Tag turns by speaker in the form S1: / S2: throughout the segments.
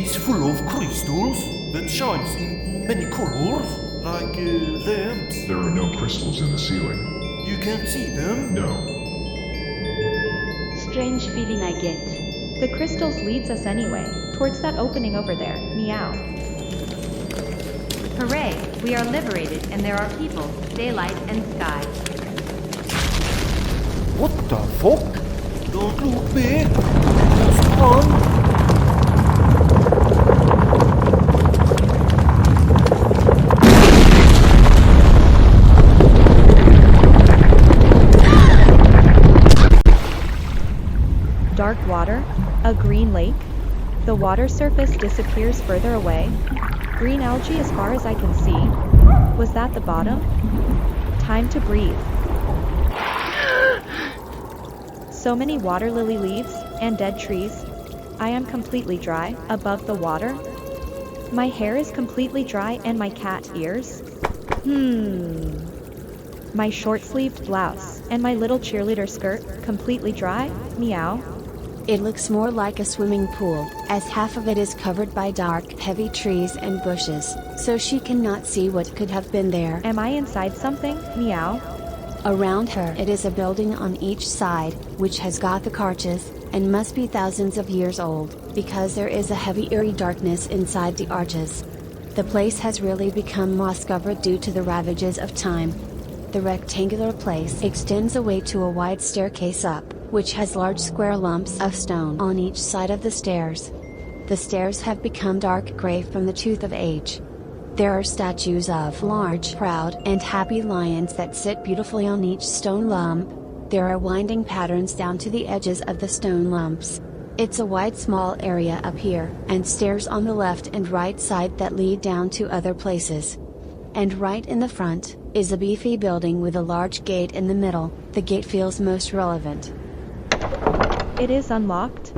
S1: is full of crystals that shines in many colors, like lamps.
S2: There are no crystals in the ceiling.
S1: You can't see them?
S2: No.
S3: Strange feeling I get.
S4: The crystals leads us anyway, towards that opening over there. Meow.
S5: Hooray! We are liberated and there are people, daylight and sky.
S1: What the fuck? Don't look back. Just run.
S4: Dark water? A green lake? The water surface disappears further away. Green algae as far as I can see. Was that the bottom? Time to breathe. So many water lily leaves, and dead trees. I am completely dry, above the water. My hair is completely dry and my cat ears. My short-sleeved blouse, and my little cheerleader skirt, completely dry, meow.
S6: It looks more like a swimming pool, as half of it is covered by dark, heavy trees and bushes, so she cannot see what could have been there.
S4: Am I inside something? Meow.
S6: Around her it is a building on each side, which has Gothic arches, and must be thousands of years old, because there is a heavy eerie darkness inside the arches. The place has really become moss-covered due to the ravages of time. The rectangular place extends away to a wide staircase up, which has large square lumps of stone on each side of the stairs. The stairs have become dark gray from the tooth of age. There are statues of large, proud, and happy lions that sit beautifully on each stone lump. There are winding patterns down to the edges of the stone lumps. It's a wide small area up here, and stairs on the left and right side that lead down to other places. And right in the front, is a beefy building with a large gate in the middle. The gate feels most relevant.
S4: It is unlocked.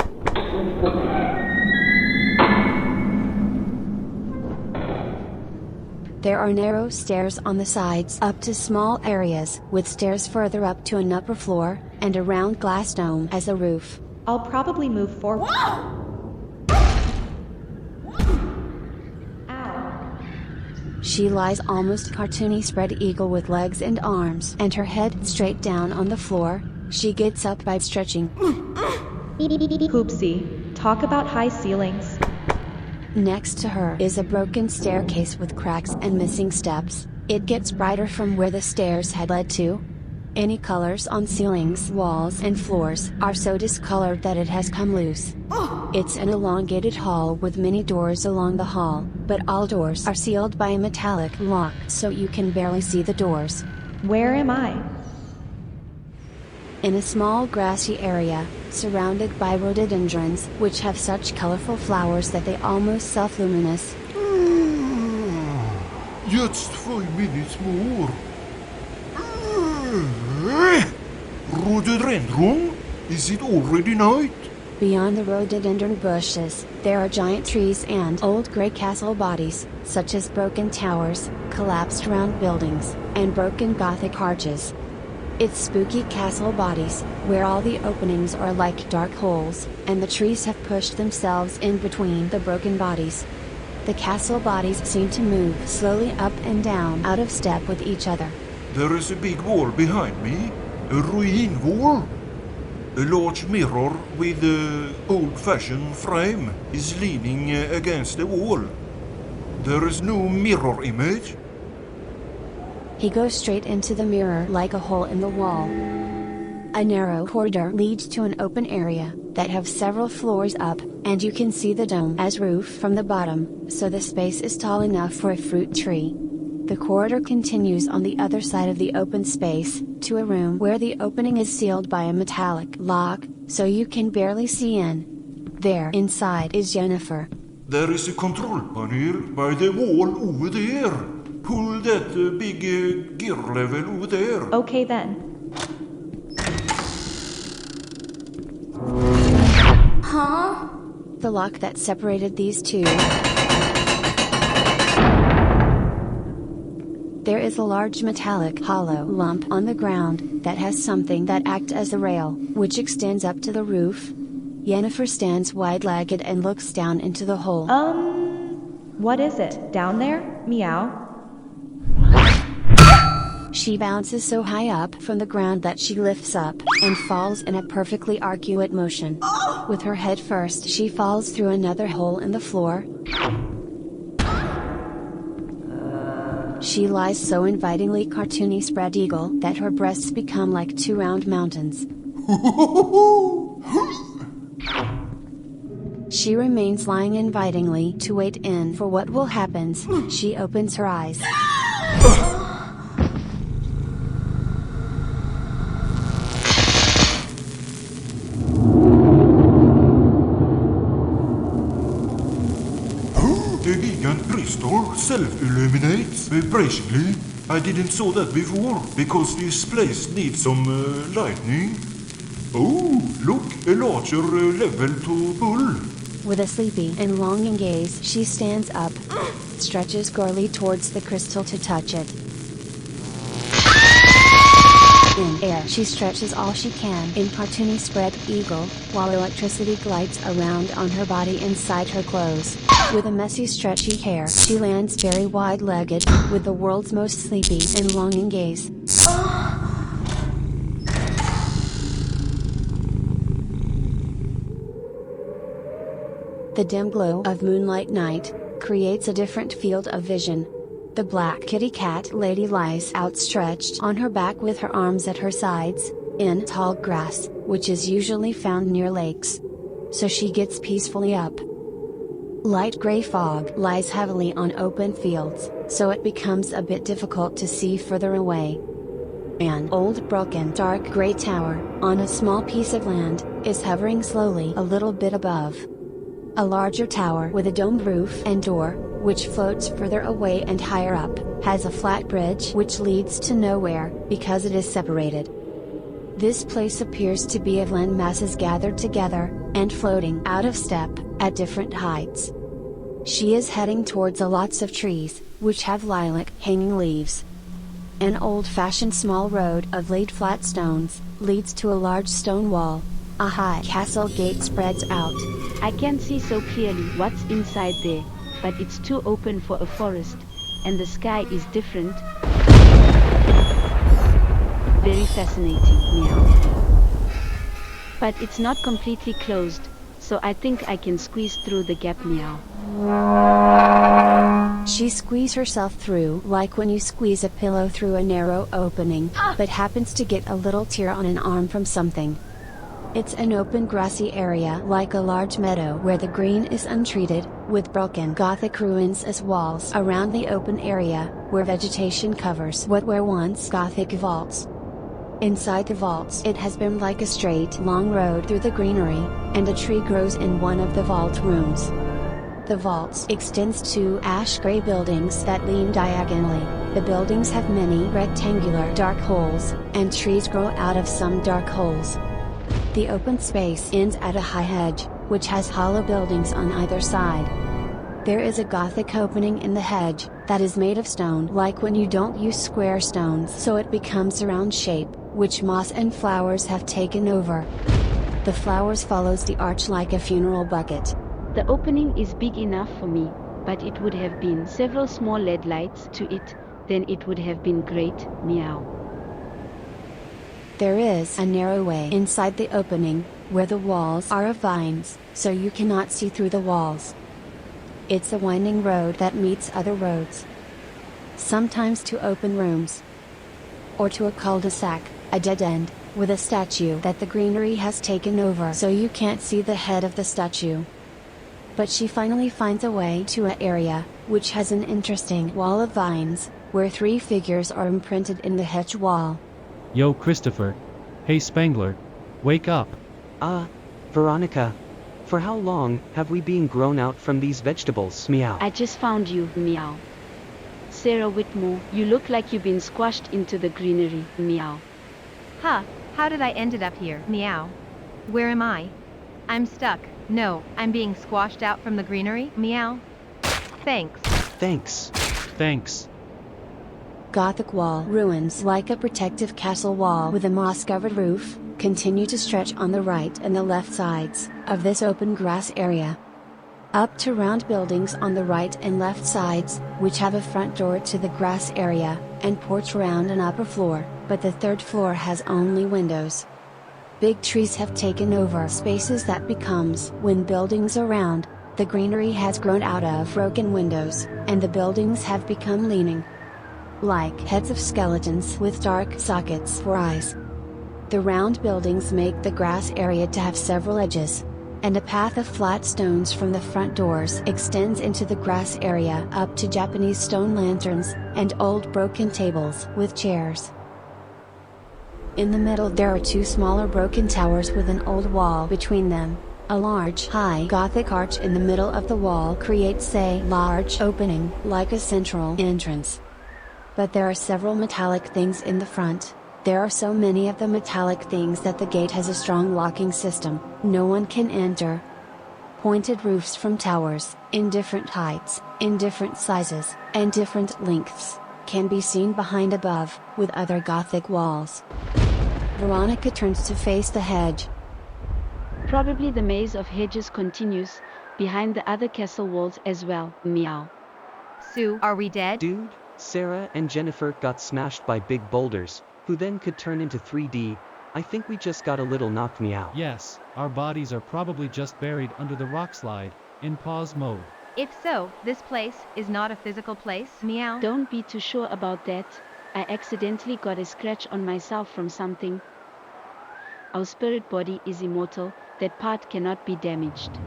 S6: There are narrow stairs on the sides up to small areas, with stairs further up to an upper floor, and a round glass dome as a roof.
S4: I'll probably move forward. Ow.
S6: She lies almost cartoony spread eagle with legs and arms and her head straight down on the floor. She gets up by stretching.
S4: Poopsie. Talk about high ceilings.
S6: Next to her is a broken staircase with cracks and missing steps. It gets brighter from where the stairs had led to. Any colors on ceilings, walls and floors are so discolored that it has come loose. It's an elongated hall with many doors along the hall, but all doors are sealed by a metallic lock so you can barely see the doors.
S4: Where am I?
S6: In a small grassy area, surrounded by rhododendrons, which have such colorful flowers that they almost self-luminous.
S1: Just 5 minutes more. Rhododendron? Is it already night?
S6: Beyond the rhododendron bushes, there are giant trees and old gray castle bodies, such as broken towers, collapsed round buildings, and broken Gothic arches. It's spooky castle bodies, where all the openings are like dark holes, and the trees have pushed themselves in between the broken bodies. The castle bodies seem to move slowly up and down out of step with each other.
S1: There is a big wall behind me, a ruin wall. A large mirror with an old-fashioned frame is leaning against the wall. There is no mirror image.
S6: He goes straight into the mirror like a hole in the wall. A narrow corridor leads to an open area that have several floors up, and you can see the dome as roof from the bottom, so the space is tall enough for a fruit tree. The corridor continues on the other side of the open space, to a room where the opening is sealed by a metallic lock, so you can barely see in. There inside is Jennifer.
S1: There is a control panel by the wall over there. Pull that big gear level over there.
S4: Okay then.
S3: Huh?
S6: The lock that separated these two. There is a large metallic hollow lump on the ground that has something that acts as a rail, which extends up to the roof. Yennefer stands wide-legged and looks down into the hole.
S4: What is it, down there? Meow.
S6: She bounces so high up from the ground that she lifts up, and falls in a perfectly arcuate motion. With her head first, she falls through another hole in the floor. She lies so invitingly cartoony spread eagle that her breasts become like two round mountains. She remains lying invitingly to wait in for what will happen. She opens her eyes.
S1: The gigant crystal self-illuminates vibrationally. I didn't saw that before, because this place needs some lightning. Oh, look, a larger level to pull.
S6: With a sleepy and longing gaze, she stands up, stretches girly towards the crystal to touch it. In air, she stretches all she can in cartoony spread eagle, while electricity glides around on her body inside her clothes. With a messy stretchy hair, she lands very wide-legged, with the world's most sleepy and longing gaze. The dim glow of moonlight night creates a different field of vision. The black kitty cat lady lies outstretched on her back with her arms at her sides, in tall grass, which is usually found near lakes. So she gets peacefully up. Light gray fog lies heavily on open fields, so it becomes a bit difficult to see further away. An old broken dark gray tower, on a small piece of land, is hovering slowly a little bit above. A larger tower with a domed roof and door, which floats further away and higher up, has a flat bridge which leads to nowhere, because it is separated. This place appears to be of land masses gathered together, and floating out of step, at different heights. She is heading towards a lots of trees, which have lilac hanging leaves. An old-fashioned small road of laid flat stones, leads to a large stone wall. A high castle gate spreads out.
S3: I can't see so clearly what's inside there, but it's too open for a forest, and the sky is different. Very fascinating, meow. But it's not completely closed, so I think I can squeeze through the gap, meow.
S6: She squeezes herself through like when you squeeze a pillow through a narrow opening, but happens to get a little tear on an arm from something. It's an open grassy area like a large meadow where the green is untreated, with broken Gothic ruins as walls around the open area, where vegetation covers what were once Gothic vaults. Inside the vaults it has been like a straight long road through the greenery, and a tree grows in one of the vault rooms. The vaults extends to ash-gray buildings that lean diagonally. The buildings have many rectangular dark holes, and trees grow out of some dark holes. The open space ends at a high hedge, which has hollow buildings on either side. There is a Gothic opening in the hedge, that is made of stone like when you don't use square stones, so it becomes a round shape, which moss and flowers have taken over. The flowers follows the arch like a funeral bucket.
S3: The opening is big enough for me, but it would have been several small LED lights to it, then it would have been great, meow.
S6: There is a narrow way inside the opening, where the walls are of vines, so you cannot see through the walls. It's a winding road that meets other roads. Sometimes to open rooms. Or to a cul-de-sac, a dead end, with a statue that the greenery has taken over so you can't see the head of the statue. But she finally finds a way to an area, which has an interesting wall of vines, where 3 figures are imprinted in the hedge wall.
S7: Yo, Christopher. Hey, Spangler. Wake up.
S8: Veronica. For how long have we been grown out from these vegetables, meow?
S3: I just found you, meow. Sarah Whitmore, you look like you've been squashed into the greenery, meow.
S5: Huh, how did I ended up here, meow? Where am I? I'm stuck. No, I'm being squashed out from the greenery, meow. Thanks.
S7: Thanks.
S6: Gothic wall ruins like a protective castle wall with a moss-covered roof, continue to stretch on the right and the left sides of this open grass area. Up to round buildings on the right and left sides, which have a front door to the grass area, and porch around an upper floor, but the third floor has only windows. Big trees have taken over spaces that becomes when buildings around. The greenery has grown out of broken windows, and the buildings have become leaning like heads of skeletons with dark sockets for eyes. The round buildings make the grass area to have several edges, and a path of flat stones from the front doors extends into the grass area up to Japanese stone lanterns, and old broken tables with chairs. In the middle there are two smaller broken towers with an old wall between them. A large high Gothic arch in the middle of the wall creates a large opening like a central entrance. But there are several metallic things in the front. There are so many of the metallic things that the gate has a strong locking system, no one can enter. Pointed roofs from towers, in different heights, in different sizes, and different lengths, can be seen behind above, with other Gothic walls. Veronica turns to face the hedge.
S3: Probably the maze of hedges continues, behind the other castle walls as well, meow.
S5: Sue, are we dead?
S8: Dude, Sarah and Jennifer got smashed by big boulders, who then could turn into 3D. I think we just got a little knocked me out.
S7: Yes, our bodies are probably just buried under the rock slide, in pause mode.
S5: If so, this place is not a physical place, meow.
S3: Don't be too sure about that. I accidentally got a scratch on myself from something. Our spirit body is immortal, that part cannot be damaged.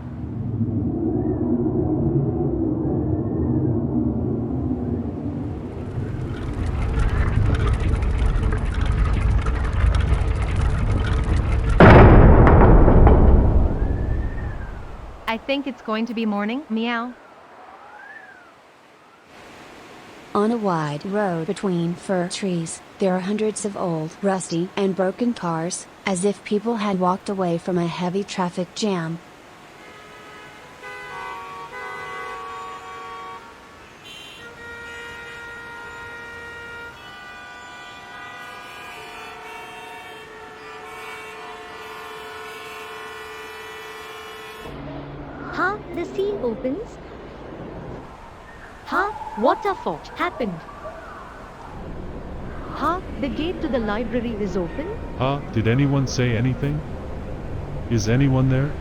S5: I think it's going to be morning, meow.
S6: On a wide road between fir trees, there are hundreds of old, rusty, and broken cars, as if people had walked away from a heavy traffic jam.
S9: Huh? The sea opens? Huh? What the fuck happened? Huh? The gate to the library is open?
S2: Did anyone say anything? Is anyone there?